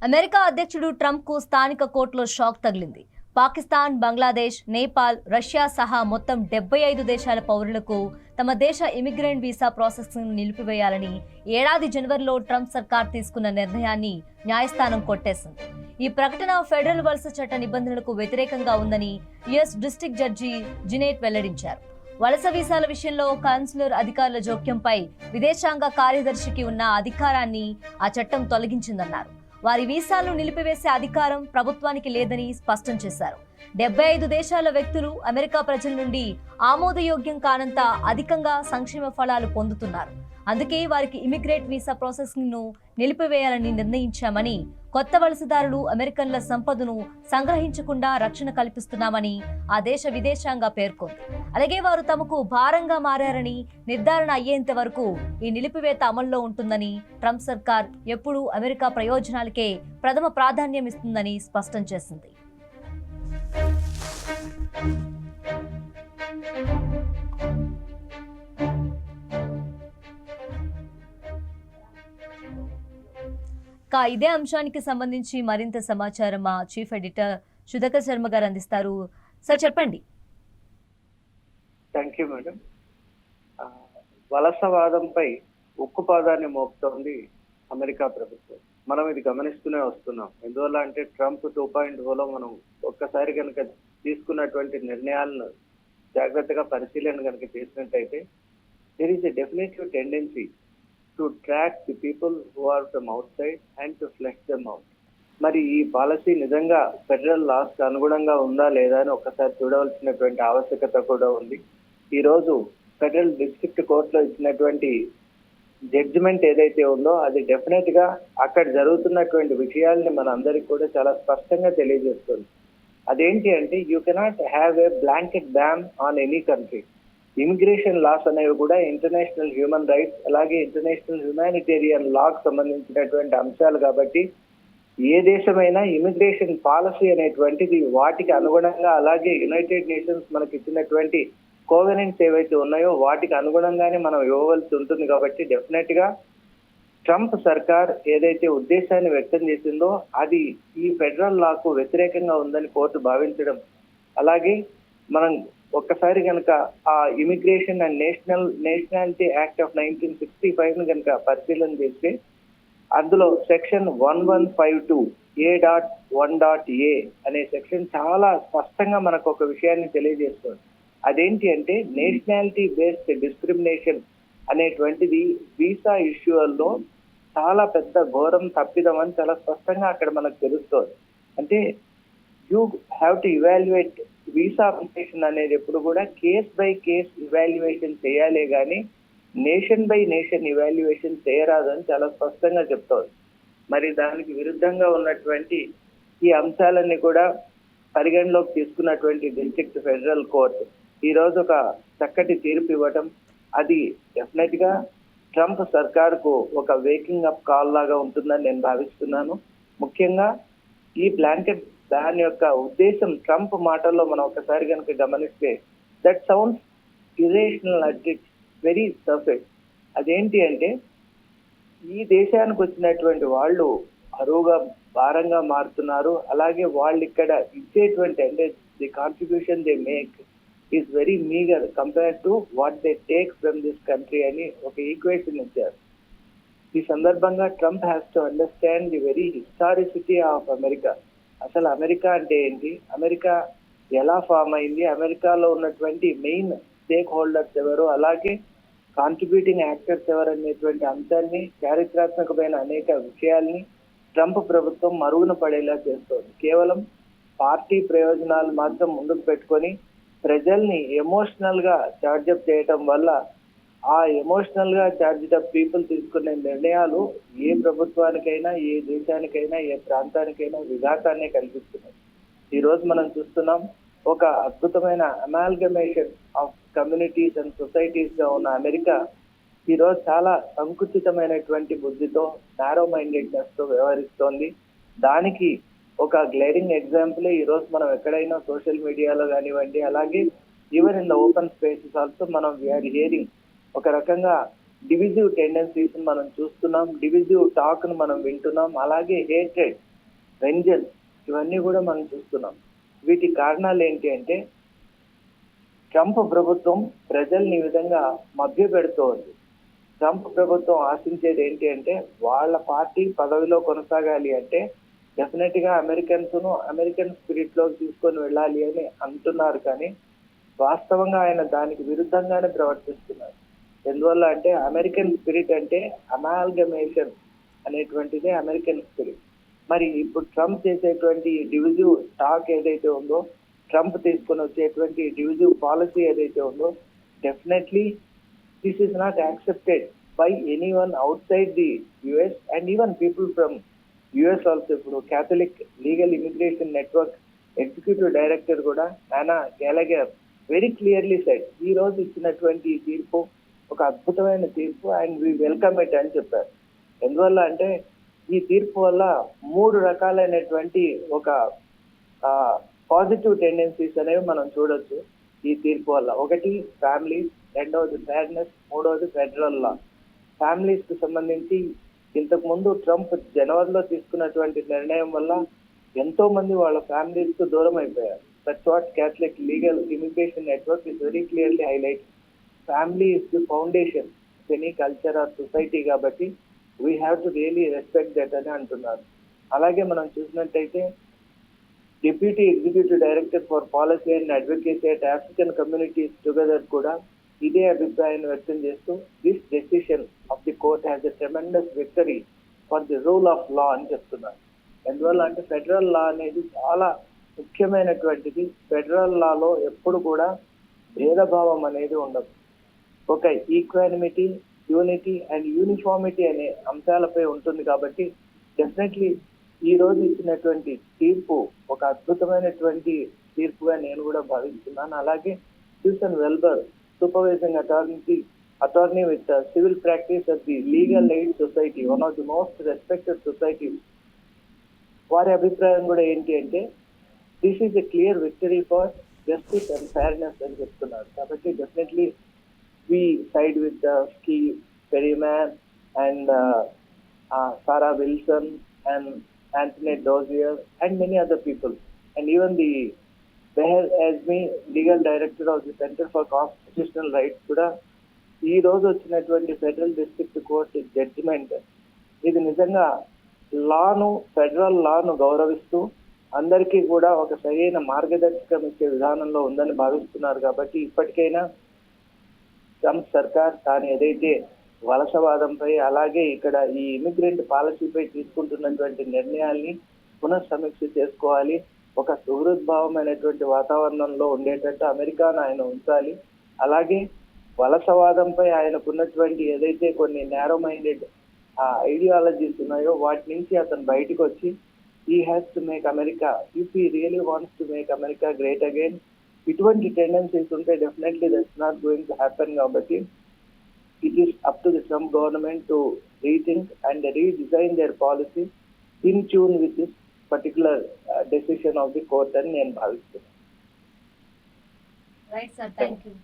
America అధ్యక్షుడు ట్రంప్కు స్థానిక కోర్టులో షాక్ తగిలింది. పాకిస్తాన్, బంగ్లాదేశ్, నేపాల్, రష్యా సహా మొత్తం 75 దేశాల పౌరులకు తమ దేశ ఇమిగ్రెంట్ వీసా ప్రాసెసింగ్ నిలిపివేయాలని ఏడాది జనవరిలో ట్రంప్ సర్కార్ తీసుకున్న నిర్ణయాన్ని న్యాయస్థానం కొట్టేసింది. ఈ ప్రకటన ఫెడరల్ వలస చట్ట నిబంధనలకు వ్యతిరేకంగా ఉందని యుఎస్ డిస్ట్రిక్ట్ జడ్జి జినేట్ వెల్లడించారు. వలస వీసాల విషయంలో కాన్సులర్ అధికారుల జోక్యంపై విదేశాంగ కార్యదర్శికి ఉన్న అధికారాన్ని ఆ చట్టం తొలగించిందన్నారు. వారి వీసాలను నిలిపివేసే అధికారం ప్రభుత్వానికి లేదని స్పష్టం చేశారు. 75 దేశాల వ్యక్తులు అమెరికా ప్రజల నుండి ఆమోదయోగ్యం కానంత అధికంగా సంక్షేమ ఫలాలు పొందుతున్నారు. అందుకే వారికి ఇమిగ్రేట్ వీసా ప్రాసెసింగ్ ను నిలిపివేయాలని నిర్ణయించామని, కొత్త వలసదారులు అమెరికన్ల సంపదను సంగ్రహించకుండా రక్షణ కల్పిస్తున్నామని ఆ దేశ విదేశాంగ పేర్కొంది. అలాగే వారు తమకు భారంగా మారారని నిర్ధారణ అయ్యేంత వరకు ఈ నిలిపివేత అమల్లో ఉంటుందని, ట్రంప్ సర్కార్ ఎప్పుడూ అమెరికా ప్రయోజనాలకే ప్రథమ ప్రాధాన్యం ఇస్తుందని స్పష్టం చేసింది. ఇదే అంశానికి సంబంధించి మరింత సమాచారం మా చీఫ్ ఎడిటర్ సుధాకర్ శర్మ గారు అందిస్తారు. సార్ చెప్పండి. Thank you madam. వలసవాదంపై ఉక్కుపాదాన్ని మోపుతోంది అమెరికా ప్రభుత్వం. మనం ఇది గమనిస్తూనే వస్తున్నాం. ఎందువల్ల అంటే ట్రంప్ 2.0లో మనం ఒక్కసారి కనుక తీసుకున్నటువంటి నిర్ణయాలను జాగ్రత్తగా పరిశీలన కనుక చేసినట్టయితే there is a definitive tendency to track the people who are from outside and to flush them out. మరి ఈ పాలసీ నిజంగా ఫెడరల్ లాస్ కి అనుగుణంగా ఉందా లేదా అని ఒక్కసారి చూడవలసినటువంటి ఆవశ్యకత కూడా ఉంది. ఈ రోజు ఫెడరల్ డిస్ట్రిక్ట్ కోర్టులో ఇచ్చినటువంటి జడ్జిమెంట్ ఏదైతే ఉందో అది డెఫినెట్ గా అక్కడ జరుగుతున్నటువంటి విషయాల్ని మన అందరికి కూడా చాలా స్పష్టంగా తెలియజేస్తుంది. అదేంటి అంటే you cannot have a blanket ban on any country. Immigration laws అనేవి కూడా ఇంటర్నేషనల్ హ్యూమన్ రైట్స్ అలాగే ఇంటర్నేషనల్ హ్యుమానిటేరియన్ లాకు సంబంధించినటువంటి అంశాలు కాబట్టి ఏ దేశమైనా ఇమిగ్రేషన్ పాలసీ అనేటువంటిది వాటికి అనుగుణంగా, అలాగే యునైటెడ్ నేషన్స్ మనకి ఇచ్చినటువంటి కోవెనెంట్స్ ఏవైతే ఉన్నాయో వాటికి అనుగుణంగానే మనం ఇవ్వవలసి ఉంటుంది. కాబట్టి డెఫినెట్ గా ట్రంప్ సర్కార్ ఏదైతే ఉద్దేశాన్ని వ్యక్తం చేసిందో అది ఈ ఫెడరల్ లాకు వ్యతిరేకంగా ఉందని కోర్టు భావించడం, అలాగే మనం ఒక్కసారి కనుక ఆ immigration and nationality act of 1965 ను కనుక పరిశీలన చేస్తే అందులో సెక్షన్ 1152A.1.A అనే సెక్షన్ చాలా స్పష్టంగా మనకు ఒక విషయాన్ని తెలియజేస్తుంది. అదేంటి అంటే నేషనాలిటీ బేస్డ్ డిస్క్రిమినేషన్ అనేటువంటిది వీసా ఇష్యూల్లో చాలా పెద్ద ఘోరం తప్పిదం అని చాలా స్పష్టంగా అక్కడ మనకు తెలుస్తుంది. అంటే you have to evaluate visa application అనేది ఎప్పుడు కూడా కేస్ బై కేస్ ఇవాల్యుయేషన్ చేయాలి కానీ నేషన్ బై నేషన్ ఇవాల్యుయేషన్ చేయరాదు అని చాలా స్పష్టంగా చెప్తోంది. మరి దానికి విరుద్ధంగా ఉన్నటువంటి ఈ అంశాలన్నీ కూడా పరిగణలోకి తీసుకున్నటువంటి డిస్ట్రిక్ట్ ఫెడరల్ కోర్టు ఈ రోజు ఒక చక్కటి తీర్పు ఇవ్వటం, అది డెఫినెట్ గా ట్రంప్ సర్కార్కు ఒక వేకింగ్ అప్ కాల్ లాగా ఉంటుందని నేను భావిస్తున్నాను. ముఖ్యంగా ఈ బ్లాంకెట్ దాని యొక్క ఉద్దేశం ట్రంప్ మాటల్లో మనం ఒకసారి కనుక గమనిస్తే that sounds irrational at its very surface. అదేంటి అంటే ఈ దేశానికి వచ్చినటువంటి వాళ్ళు అరువుగా భారంగా మారుతున్నారు, అలాగే వాళ్ళు ఇక్కడ ఇచ్చేటువంటి అంటే the contribution they make is very meagre compare to what they take from this country అని ఒక ఈక్వేషన్ ఇచ్చారు. ఈ సందర్భంగా Trump has to understand the very historicity of America. అసలు అమెరికా అంటే ఏంటి, అమెరికా ఎలా ఫామ్ అయింది, అమెరికాలో ఉన్నటువంటి మెయిన్ స్టేక్ హోల్డర్స్ ఎవరు, అలాగే కాంట్రిబ్యూటింగ్ యాక్టర్స్ ఎవరు అనేటువంటి అంశాన్ని, చారిత్రాత్మకమైన అనేక విషయాల్ని ట్రంప్ ప్రభుత్వం మరుగున పడేలా చేస్తోంది. కేవలం పార్టీ ప్రయోజనాలు మాత్రం ముందుకు పెట్టుకొని ప్రజల్ని ఎమోషనల్ గా చార్జప్ చేయటం వల్ల ఆ ఎమోషనల్ గా చార్జ్డ్ అప్ పీపుల్ తీసుకునే నిర్ణయాలు ఏ ప్రభుత్వానికైనా, ఏ దేశానికైనా, ఏ ప్రాంతానికైనా విఘాతాన్ని కల్పిస్తున్నాయి. ఈ రోజు మనం చూస్తున్నాం ఒక అద్భుతమైన amalgamation of communities and societies గా ఉన్న అమెరికా ఈ రోజు చాలా సంకుచితమైనటువంటి బుద్ధితో, నారో మైండెడ్నెస్ తో వ్యవహరిస్తోంది. దానికి ఒక గ్లేరింగ్ ఎగ్జాంపుల్ ఈ రోజు మనం ఎక్కడైనా సోషల్ మీడియాలో కానివ్వండి, అలాగే even in the open spaces also మనం వీఆర్ హియరింగ్ ఒక రకంగా డివిజివ్ టెండెన్సీస్ మనం చూస్తున్నాం, డివిజివ్ టాక్ ను మనం వింటున్నాం, అలాగే హేట్రెడ్ వెంజన్స్, ఇవన్నీ కూడా మనం చూస్తున్నాం. వీటి కారణాలు ఏంటి అంటే ట్రంప్ ప్రభుత్వం ప్రజల్ని ఈ విధంగా మభ్యపెడుతోంది. ట్రంప్ ప్రభుత్వం ఆశించేది ఏంటి అంటే వాళ్ళ పార్టీ పదవిలో కొనసాగాలి అంటే డెఫినెట్ గా అమెరికన్ స్పిరిట్ లోకి తీసుకొని వెళ్ళాలి అని అంటున్నారు. కానీ వాస్తవంగా ఆయన దానికి విరుద్ధంగానే ప్రవర్తిస్తున్నారు. ఎందువల్ల అంటే అమెరికన్ స్పిరిట్ అంటే అమాల్గమేషన్ అనేటువంటిదే అమెరికన్ స్పిరిట్. మరి ఇప్పుడు ట్రంప్ చేసేటువంటి డివిజివ్ టాక్ ఏదైతే ఉందో, ట్రంప్ తీసుకొని వచ్చేటువంటి డివిజివ్ పాలసీ ఏదైతే ఉందో, definitely this is not accepted by anyone outside the US and even people from US also. ఇప్పుడు Catholic legal immigration network executive director కూడా నానా గ్యాలగర్ వెరీ క్లియర్లీ సెడ్, ఈ రోజు ఇచ్చినటువంటి ఈ తీర్పు ఒక అద్భుతమైన తీర్పు అండ్ వి వెల్కమ్ ఇట్ అని చెప్పారు. ఎందువల్ల అంటే ఈ తీర్పు వల్ల 3 రకాలైనటువంటి ఒక పాజిటివ్ టెండెన్సీస్ అనేవి మనం చూడొచ్చు ఈ తీర్పు వల్ల. ఒకటి ఫ్యామిలీ, రెండవది ఫెయిర్నెస్, మూడవది ఫెడరల్ లా. ఫ్యామిలీస్ కు సంబంధించి ఇంతకు ముందు ట్రంప్ జనవరిలో తీసుకున్నటువంటి నిర్ణయం వల్ల ఎంతో మంది వాళ్ళ ఫ్యామిలీస్ కు దూరం అయిపోయారు. That's what Catholic legal immigration network is very clearly highlight. Family is the foundation of any culture or society, కాబట్టి we have to really respect that అని అంటున్నారు. అలాగే మనం చూసినట్టయితే deputy executive director for policy and advocacy at African communities together కూడా ఇదే అభిప్రాయాన్ని వ్యక్తం చేస్తూ this decision of the court has a tremendous victory for the rule of law అని చెప్తున్నారు. ఎందువల్ల అంటే ఫెడరల్ లా అనేది చాలా ముఖ్యమైనటువంటిది. ఫెడరల్ లాలో ఎప్పుడు కూడా భేదభావం అనేది ఉండదు. ఒక ఈక్వానిమిటీ, యూనిటీ అండ్ యూనిఫార్మిటీ అనే అంశాలపై ఉంటుంది. కాబట్టి డెఫినెట్లీ ఈ రోజు ఇచ్చినటువంటి తీర్పు ఒక అద్భుతమైనటువంటి తీర్పుగా నేను కూడా భావిస్తున్నాను. అలాగే Susan Welber, supervising attorney with civil practice at the legal aid society, one of the most respected society, వారి అభిప్రాయం కూడా ఏంటి అంటే this is a clear victory for justice and fairness అని చెప్తున్నారు. కాబట్టి definitely we side with Steve Perryman and Sarah Wilson and Anthony Dozier and many other people, and even the Beher Azmi, legal director of the Center for Constitutional Rights kuda ee roju vachinatuvanti federal district court judgment ఇది నిజంగా లాను, federal లాను గౌరవిస్తూ అందరికీ కూడా ఒక సరైన మార్గదర్శకం ఇచ్చే విధానంలో ఉందని భావిస్తున్నారు. కాబట్టి ఇప్పటికైనా ట్రంప్ సర్కార్ తాను ఏదైతే వలసవాదంపై అలాగే ఇక్కడ ఈ ఇమిగ్రెంట్ పాలసీపై తీసుకుంటున్నటువంటి నిర్ణయాల్ని పునఃసమీక్ష చేసుకోవాలి. ఒక సుహృద్భావమైనటువంటి వాతావరణంలో ఉండేటట్టు అమెరికాను ఆయన ఉంచాలి. అలాగే వలసవాదంపై ఆయనకున్నటువంటి ఏదైతే కొన్ని నేరో మైండెడ్ ఐడియాలజీస్ ఉన్నాయో వాటి నుంచి అతను బయటకు వచ్చి he has to make America, if he really wants to make America great again, ఇటువంటి టెండెన్సీస్ ఉంటే definitely that's not going to happen. కాబట్టి it is up to the Trump government to rethink and redesign their policy in tune with this particular decision of the court అని నేను భావిస్తున్నాను. Right sir, thank you.